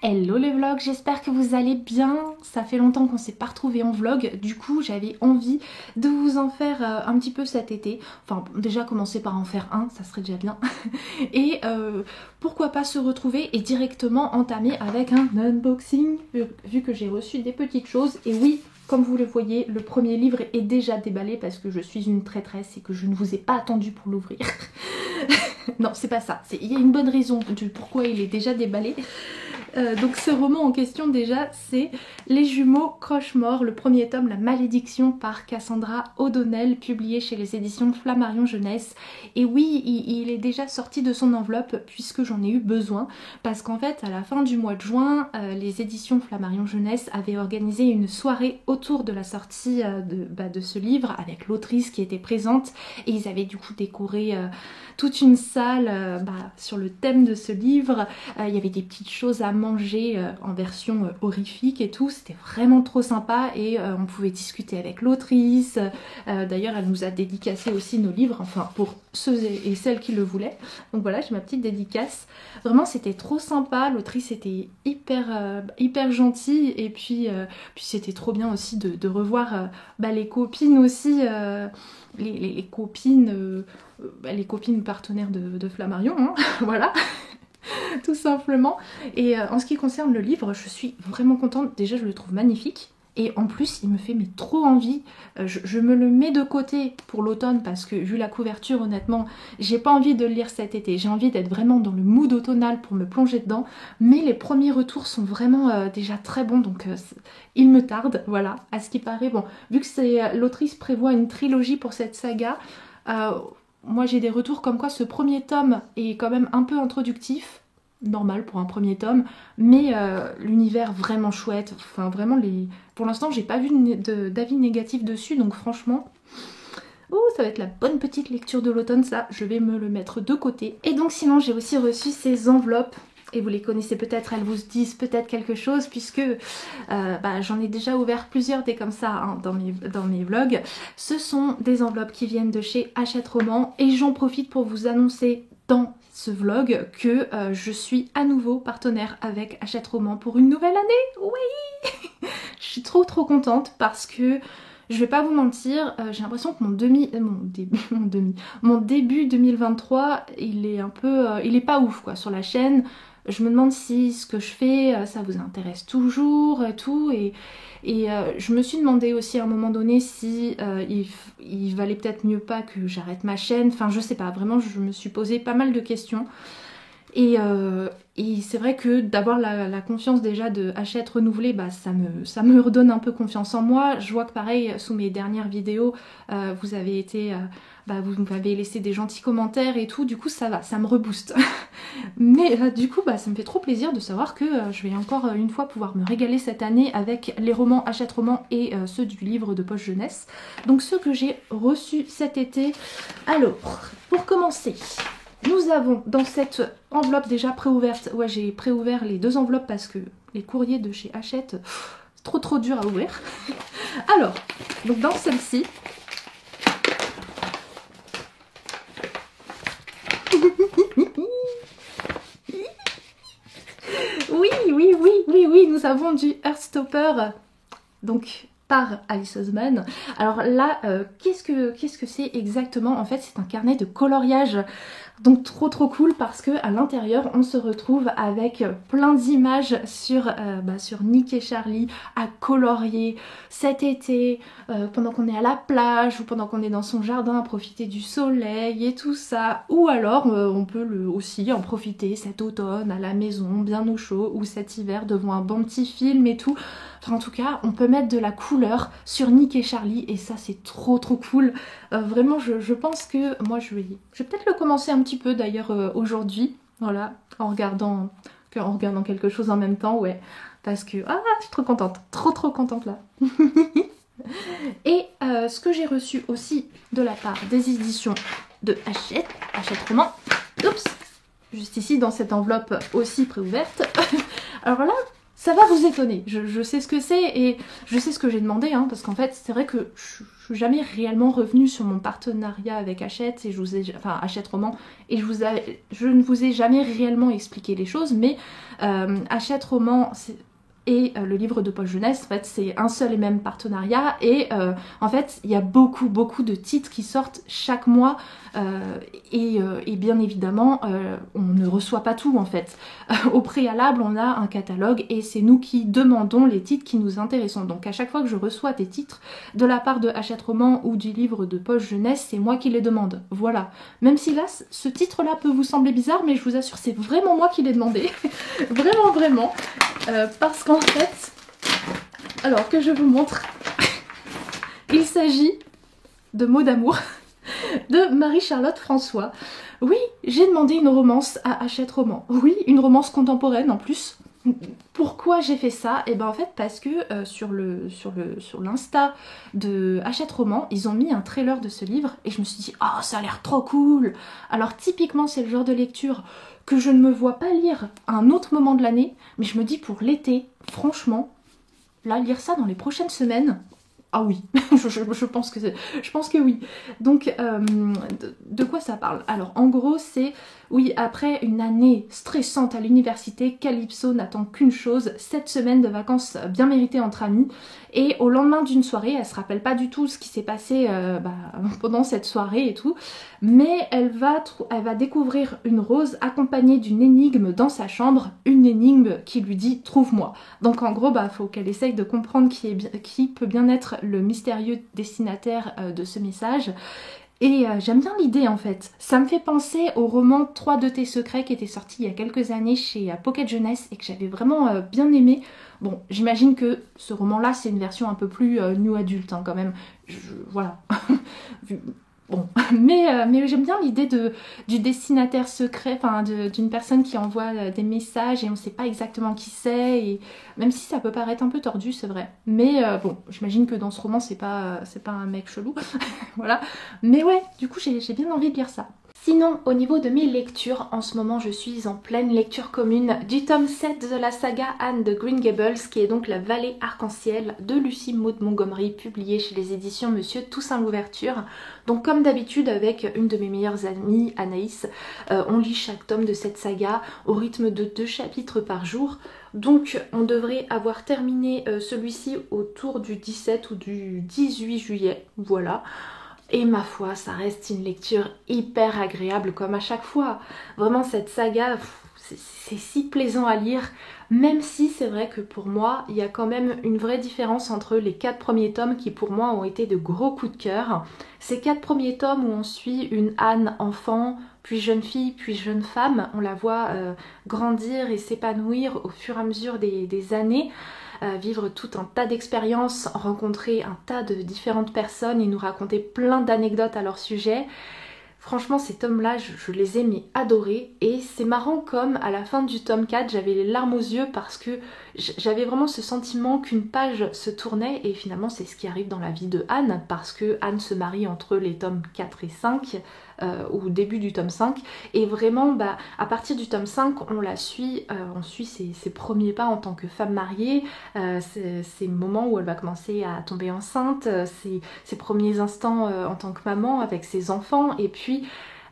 Hello les vlogs, j'espère que vous allez bien. Ça fait longtemps qu'on s'est pas retrouvés en vlog, du coup j'avais envie de vous en faire un petit peu cet été. Enfin déjà commencer par en faire un, ça serait déjà bien. Et pourquoi pas se retrouver et directement entamer avec un unboxing, vu que j'ai reçu des petites choses. Et oui, comme vous le voyez, le premier livre est déjà déballé parce que je suis une traîtresse et que je ne vous ai pas attendu pour l'ouvrir. Non, c'est pas ça. Il y a une bonne raison du pourquoi il est déjà déballé. Donc ce roman en question déjà, c'est Les Jumeaux Croche-Mort, le premier tome, La Malédiction par Cassandra O'Donnell, publié chez les éditions Flammarion Jeunesse. Et oui, il est déjà sorti de son enveloppe puisque j'en ai eu besoin, parce qu'en fait à la fin du mois de juin, les éditions Flammarion Jeunesse avaient organisé une soirée autour de la sortie de ce livre avec l'autrice qui était présente, et ils avaient du coup décoré toute une salle sur le thème de ce livre. Il y avait des petites choses à manger en version horrifique et tout, c'était vraiment trop sympa et on pouvait discuter avec l'autrice. D'ailleurs elle nous a dédicacé aussi nos livres, enfin pour ceux et celles qui le voulaient. Donc voilà, j'ai ma petite dédicace. Vraiment c'était trop sympa, l'autrice était hyper gentille, et puis c'était trop bien aussi de revoir les copines aussi, les copines, les copines partenaires de Flammarion, hein, voilà. Tout simplement. Et en ce qui concerne le livre, je suis vraiment contente. Déjà, je le trouve magnifique. Et en plus, il me fait trop envie. Je me le mets de côté pour l'automne parce que, vu la couverture, honnêtement, j'ai pas envie de le lire cet été. J'ai envie d'être vraiment dans le mood automnal pour me plonger dedans. Mais les premiers retours sont vraiment déjà très bons. Donc, il me tarde, voilà, à ce qui paraît. Bon, vu que l'autrice prévoit une trilogie pour cette saga, moi j'ai des retours comme quoi ce premier tome est quand même un peu introductif, normal pour un premier tome, mais l'univers vraiment chouette, enfin vraiment pour l'instant j'ai pas vu d'avis négatifs dessus, donc franchement, oh ça va être la bonne petite lecture de l'automne, ça, je vais me le mettre de côté. Et donc sinon j'ai aussi reçu ces enveloppes. Et vous les connaissez peut-être, elles vous disent peut-être quelque chose, puisque j'en ai déjà ouvert plusieurs des comme ça hein, dans mes vlogs. Ce sont des enveloppes qui viennent de chez Hachette Roman, et j'en profite pour vous annoncer dans ce vlog que je suis à nouveau partenaire avec Hachette Roman pour une nouvelle année. Oui. Je suis trop contente parce que je vais pas vous mentir, j'ai l'impression que mon début 2023, il est pas ouf quoi sur la chaîne. Je me demande si ce que je fais, ça vous intéresse toujours et tout. Et je me suis demandé aussi à un moment donné si il valait peut-être mieux pas que j'arrête ma chaîne. Enfin, je sais pas, vraiment, je me suis posé pas mal de questions. Et c'est vrai que d'avoir la confiance déjà de Hachette renouvelée, ça me redonne un peu confiance en moi. Je vois que pareil, sous mes dernières vidéos, vous avez été... vous m'avez laissé des gentils commentaires et tout, du coup ça va, ça me rebooste. Mais du coup ça me fait trop plaisir de savoir que je vais encore une fois pouvoir me régaler cette année avec les romans Hachette Roman et ceux du livre de poche jeunesse. Donc ceux que j'ai reçus cet été. Alors, pour commencer, nous avons dans cette enveloppe déjà préouverte, ouais j'ai préouvert les deux enveloppes parce que les courriers de chez Hachette, c'est trop dur à ouvrir. Alors, donc dans celle-ci, oui, nous avons du Heartstopper, donc par Alice Oseman. Alors là, qu'est-ce que c'est exactement? En fait, c'est un carnet de coloriage. Donc trop cool parce que à l'intérieur on se retrouve avec plein d'images sur Nick et Charlie à colorier cet été, pendant qu'on est à la plage ou pendant qu'on est dans son jardin à profiter du soleil et tout ça. Ou alors on peut aussi en profiter cet automne à la maison bien au chaud, ou cet hiver devant un bon petit film et tout. Enfin, en tout cas on peut mettre de la couleur sur Nick et Charlie et ça c'est trop cool. Vraiment je pense que moi je vais peut-être le commencer un petit peu d'ailleurs aujourd'hui, voilà, en regardant quelque chose en même temps, ouais, parce que je suis trop contente, trop contente là. Et ce que j'ai reçu aussi de la part des éditions de Hachette Roman, oups, juste ici dans cette enveloppe aussi préouverte. Alors là, ça va vous étonner, je sais ce que c'est et je sais ce que j'ai demandé, hein, parce qu'en fait c'est vrai que je suis jamais réellement revenue sur mon partenariat avec Hachette, et Hachette Roman, et je ne vous ai jamais réellement expliqué les choses, mais Hachette Roman et le livre de poche jeunesse, en fait, c'est un seul et même partenariat, et en fait, il y a beaucoup de titres qui sortent chaque mois, et bien évidemment, on ne reçoit pas tout, en fait. Au préalable, on a un catalogue, et c'est nous qui demandons les titres qui nous intéressent. Donc à chaque fois que je reçois des titres de la part de Hachette Roman ou du livre de poche jeunesse, c'est moi qui les demande. Voilà. Même si là, ce titre-là peut vous sembler bizarre, mais je vous assure, c'est vraiment moi qui l'ai demandé. Vraiment. Parce qu'en fait, alors que je vous montre, il s'agit de Mots d'amour de Marie-Charlotte François. Oui, j'ai demandé une romance à Hachette Roman. Oui, une romance contemporaine en plus. Pourquoi j'ai fait ça? Et ben en fait parce que sur l'Insta de Hachette Roman, ils ont mis un trailer de ce livre et je me suis dit oh ça a l'air trop cool. Alors typiquement c'est le genre de lecture que je ne me vois pas lire à un autre moment de l'année, mais je me dis pour l'été, franchement, là lire ça dans les prochaines semaines. Ah oui, je pense que oui. Donc, de quoi ça parle? Alors, en gros, c'est, oui, après une année stressante à l'université, Calypso n'attend qu'une chose, 7 semaines de vacances bien méritées entre amis. Et au lendemain d'une soirée, elle se rappelle pas du tout ce qui s'est passé pendant cette soirée et tout, mais elle va découvrir une rose accompagnée d'une énigme dans sa chambre, une énigme qui lui dit « trouve-moi ». Donc en gros, faut qu'elle essaye de comprendre qui peut bien être le mystérieux destinataire de ce message. Et j'aime bien l'idée en fait. Ça me fait penser au roman 3 de tes secrets qui était sorti il y a quelques années chez Pocket Jeunesse et que j'avais vraiment bien aimé. Bon, j'imagine que ce roman-là, c'est une version un peu plus new adulte quand même. Voilà. Bon, mais j'aime bien l'idée du destinataire secret, enfin d'une personne qui envoie des messages et on ne sait pas exactement qui c'est, et même si ça peut paraître un peu tordu, c'est vrai. Mais bon, j'imagine que dans ce roman, c'est pas un mec chelou, voilà. Mais ouais, du coup, j'ai bien envie de lire ça. Sinon, au niveau de mes lectures, en ce moment je suis en pleine lecture commune du tome 7 de la saga Anne de Green Gables, qui est donc la vallée arc-en-ciel de Lucy Maud Montgomery, publiée chez les éditions Monsieur Toussaint Louverture. Donc comme d'habitude avec une de mes meilleures amies, Anaïs, on lit chaque tome de cette saga au rythme de 2 chapitres par jour. Donc on devrait avoir terminé celui-ci autour du 17 ou du 18 juillet, voilà. Et ma foi, ça reste une lecture hyper agréable comme à chaque fois. Vraiment cette saga, c'est si plaisant à lire, même si c'est vrai que pour moi, il y a quand même une vraie différence entre les 4 premiers tomes qui pour moi ont été de gros coups de cœur. Ces 4 premiers tomes où on suit une Anne enfant, puis jeune fille, puis jeune femme, on la voit grandir et s'épanouir au fur et à mesure des années. Vivre tout un tas d'expériences, rencontrer un tas de différentes personnes et nous raconter plein d'anecdotes à leur sujet. Franchement, ces tomes-là, je les ai adorés, et c'est marrant comme à la fin du tome 4, j'avais les larmes aux yeux parce que j'avais vraiment ce sentiment qu'une page se tournait, et finalement c'est ce qui arrive dans la vie de Anne, parce que Anne se marie entre les tomes 4 et 5, au début du tome 5, et vraiment à partir du tome 5 on la suit, on suit ses premiers pas en tant que femme mariée, ces moments où elle va commencer à tomber enceinte, ses premiers instants en tant que maman avec ses enfants, et puis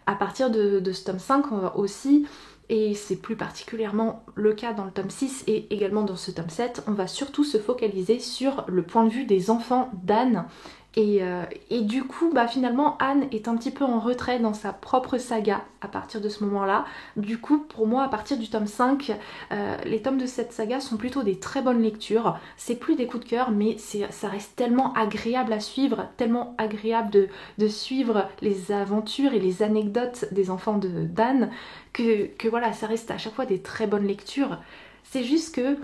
à partir de ce tome 5 aussi, et c'est plus particulièrement le cas dans le tome 6 et également dans ce tome 7, on va surtout se focaliser sur le point de vue des enfants d'Anne. Et du coup, finalement, Anne est un petit peu en retrait dans sa propre saga à partir de ce moment-là. Du coup, pour moi, à partir du tome 5, les tomes de cette saga sont plutôt des très bonnes lectures. C'est plus des coups de cœur, mais ça reste tellement agréable à suivre, tellement agréable de suivre les aventures et les anecdotes des enfants d'Anne, que voilà, ça reste à chaque fois des très bonnes lectures. C'est juste que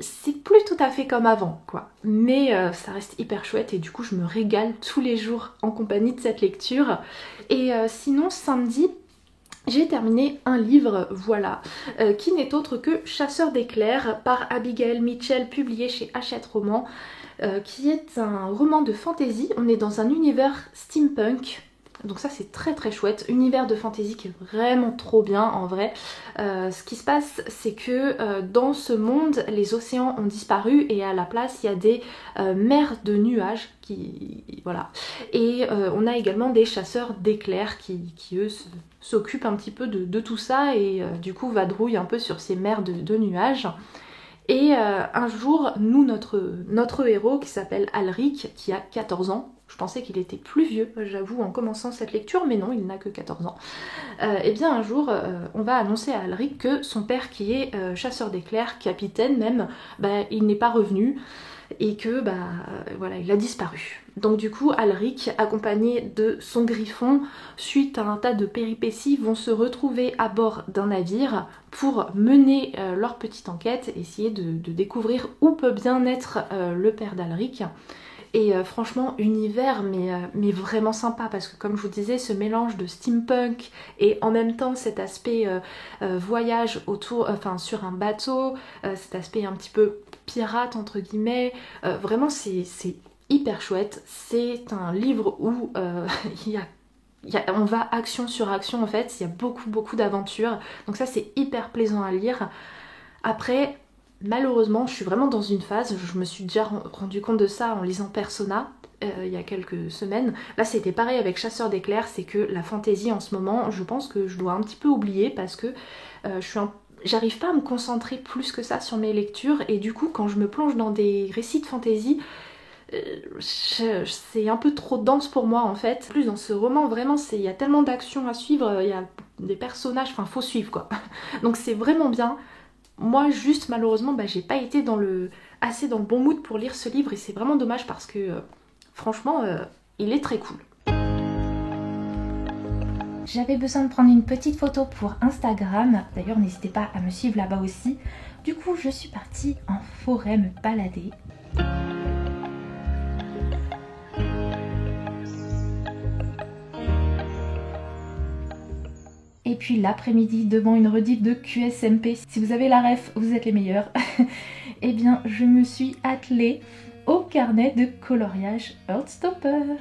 c'est plus tout à fait comme avant, quoi. Mais ça reste hyper chouette, et du coup je me régale tous les jours en compagnie de cette lecture. Et sinon, samedi, j'ai terminé un livre, voilà, qui n'est autre que Chasseur d'éclairs par Abigail Mitchell, publié chez Hachette Roman, qui est un roman de fantasy. On est dans un univers steampunk. donc ça c'est très très chouette, univers de fantasy qui est vraiment trop bien en vrai. Ce qui se passe c'est que dans ce monde les océans ont disparu et à la place il y a des mers de nuages voilà, et on a également des chasseurs d'éclairs qui eux s'occupent un petit peu de tout ça et du coup vadrouillent un peu sur ces mers de nuages. Et un jour, nous, notre héros qui s'appelle Alric, qui a 14 ans, je pensais qu'il était plus vieux, j'avoue, en commençant cette lecture, mais non, il n'a que 14 ans. Et bien un jour, on va annoncer à Alric que son père, qui est chasseur d'éclairs, capitaine même, bah, il n'est pas revenu et que voilà, il a disparu. Donc du coup, Alric, accompagné de son griffon, suite à un tas de péripéties, vont se retrouver à bord d'un navire pour mener leur petite enquête, essayer de découvrir où peut bien être le père d'Alric. Et franchement, univers mais vraiment sympa parce que comme je vous disais, ce mélange de steampunk et en même temps cet aspect voyage autour, sur un bateau, cet aspect un petit peu pirate entre guillemets, vraiment c'est hyper chouette. C'est un livre où on va action sur action en fait, il y a beaucoup d'aventures, donc ça c'est hyper plaisant à lire. Après, malheureusement, je suis vraiment dans une phase, je me suis déjà rendu compte de ça en lisant Persona il y a quelques semaines. Là c'était pareil avec Chasseur d'éclairs, c'est que la fantaisie en ce moment, je pense que je dois un petit peu oublier parce que j'arrive pas à me concentrer plus que ça sur mes lectures et du coup quand je me plonge dans des récits de fantaisie, c'est un peu trop dense pour moi en fait. En plus dans ce roman vraiment il y a tellement d'actions à suivre, il y a des personnages, enfin faut suivre quoi. Donc c'est vraiment bien. Moi juste malheureusement j'ai pas été assez dans le bon mood pour lire ce livre et c'est vraiment dommage parce que franchement il est très cool. J'avais besoin de prendre une petite photo pour Instagram, d'ailleurs n'hésitez pas à me suivre là-bas aussi. Du coup je suis partie en forêt me balader. Et puis l'après-midi devant une rediff de QSMP, si vous avez la ref, vous êtes les meilleurs. Eh bien je me suis attelée au carnet de coloriage Heartstopper.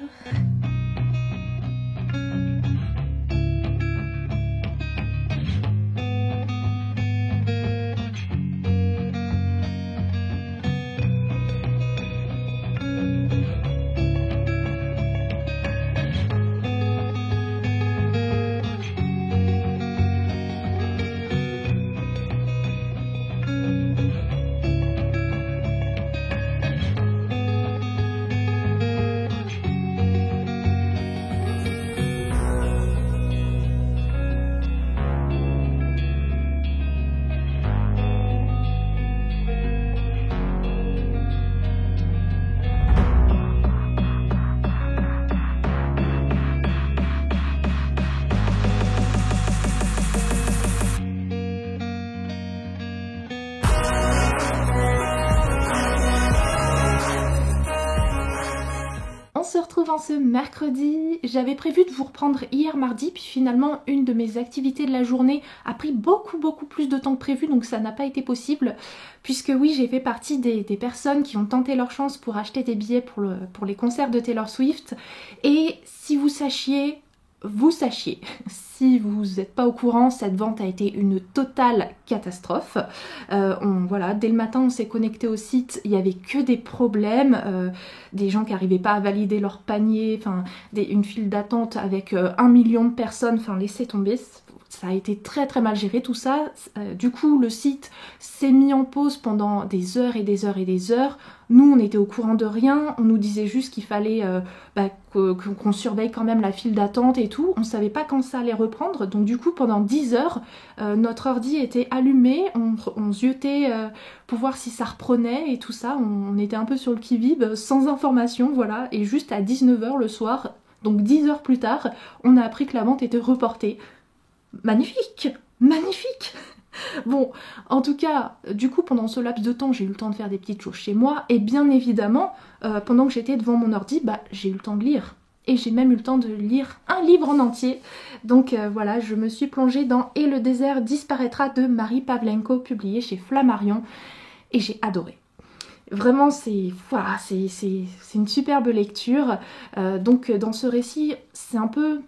Se retrouve en ce mercredi. J'avais prévu de vous reprendre hier mardi, puis finalement une de mes activités de la journée a pris beaucoup plus de temps que prévu, donc ça n'a pas été possible, puisque oui j'ai fait partie des personnes qui ont tenté leur chance pour acheter des billets pour les concerts de Taylor Swift, et si vous sachiez, si vous n'êtes pas au courant, cette vente a été une totale catastrophe. Voilà, dès le matin on s'est connecté au site, il n'y avait que des problèmes, des gens qui n'arrivaient pas à valider leur panier, une file d'attente avec 1 million de personnes, laissez tomber. Ça a été très mal géré tout ça. Du coup le site s'est mis en pause pendant des heures et des heures et des heures. Nous on était au courant de rien, on nous disait juste qu'il fallait qu'on surveille quand même la file d'attente et tout. On savait pas quand ça allait reprendre, donc du coup pendant 10 heures notre ordi était allumé, on ziotait pour voir si ça reprenait et tout ça. On était un peu sur le qui-vive, sans information, voilà, et juste à 19 h le soir, donc 10 heures plus tard, on a appris que la vente était reportée. Magnifique, magnifique. Bon, en tout cas, du coup, pendant ce laps de temps, j'ai eu le temps de faire des petites choses chez moi, et bien évidemment, pendant que j'étais devant mon ordi, j'ai eu le temps de lire. Et j'ai même eu le temps de lire un livre en entier. Donc voilà, je me suis plongée dans « Et le désert disparaîtra » de Marie Pavlenko, publié chez Flammarion, et j'ai adoré. Vraiment, c'est une superbe lecture. Donc dans ce récit, c'est un peu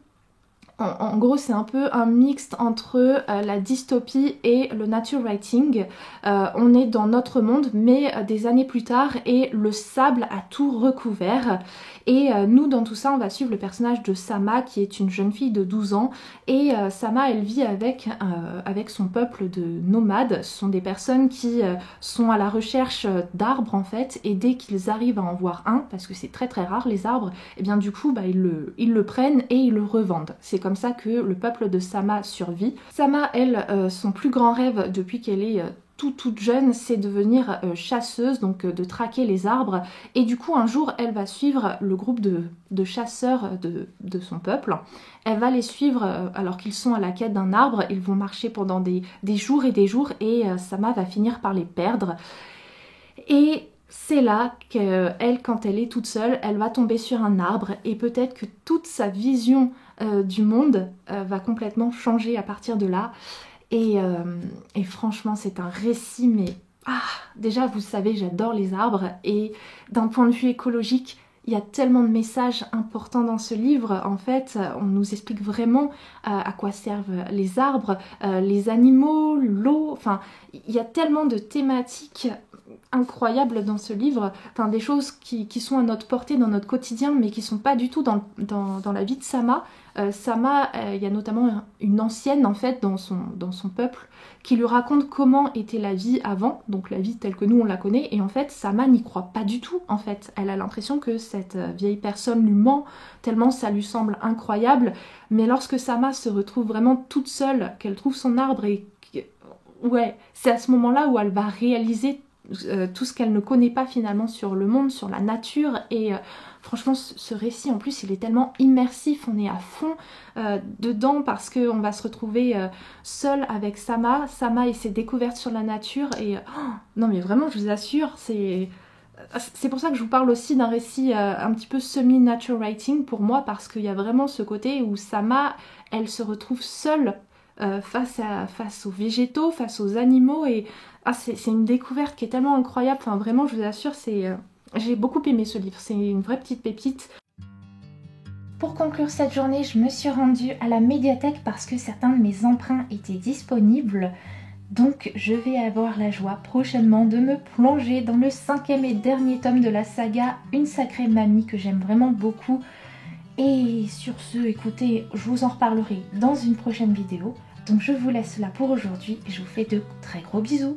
En gros, c'est un peu un mixte entre la dystopie et le nature writing. On est dans notre monde, mais des années plus tard, et le sable a tout recouvert. Et nous, dans tout ça, on va suivre le personnage de Sama, qui est une jeune fille de 12 ans. Et Sama, elle vit avec son peuple de nomades. Ce sont des personnes qui sont à la recherche d'arbres, en fait. Et dès qu'ils arrivent à en voir un, parce que c'est très très rare les arbres, et bien du coup, ils le prennent et ils le revendent. C'est comme ça que le peuple de Sama survit. Sama, elle, son plus grand rêve depuis qu'elle est toute jeune, c'est devenir chasseuse, donc de traquer les arbres. Et du coup, un jour, elle va suivre le groupe de chasseurs de son peuple. Elle va les suivre alors qu'ils sont à la quête d'un arbre. Ils vont marcher pendant des jours et des jours, et Sama va finir par les perdre. Et c'est là qu'elle, quand elle est toute seule, elle va tomber sur un arbre, et peut-être que toute sa vision du monde va complètement changer à partir de là. Et franchement, c'est un récit, mais déjà, vous savez, j'adore les arbres, et d'un point de vue écologique, il y a tellement de messages importants dans ce livre. En fait, on nous explique vraiment à quoi servent les arbres, les animaux, l'eau. Enfin, il y a tellement de thématiques incroyables dans ce livre, enfin des choses qui sont à notre portée dans notre quotidien, mais qui sont pas du tout dans la vie de Sama. Sama, il y a notamment une ancienne en fait dans son peuple qui lui raconte comment était la vie avant, donc la vie telle que nous on la connaît, et en fait Sama n'y croit pas du tout en fait. Elle a l'impression que cette vieille personne lui ment, tellement ça lui semble incroyable, mais lorsque Sama se retrouve vraiment toute seule, qu'elle trouve son arbre, et ouais, c'est à ce moment-là où elle va réaliser tout ce qu'elle ne connaît pas finalement sur le monde, sur la nature. Et franchement, ce récit en plus il est tellement immersif, on est à fond dedans, parce qu'on va se retrouver seul avec Sama et ses découvertes sur la nature. Et non mais vraiment, je vous assure, c'est pour ça que je vous parle aussi d'un récit un petit peu semi-nature writing pour moi, parce qu'il y a vraiment ce côté où Sama, elle se retrouve seule face aux végétaux, face aux animaux, et c'est une découverte qui est tellement incroyable. Enfin vraiment, je vous assure, j'ai beaucoup aimé ce livre, c'est une vraie petite pépite. Pour conclure cette journée, je me suis rendue à la médiathèque parce que certains de mes emprunts étaient disponibles. Donc je vais avoir la joie prochainement de me plonger dans le 5e et dernier tome de la saga Une sacrée mamie, que j'aime vraiment beaucoup. Et sur ce, écoutez, je vous en reparlerai dans une prochaine vidéo. Donc je vous laisse là pour aujourd'hui et je vous fais de très gros bisous.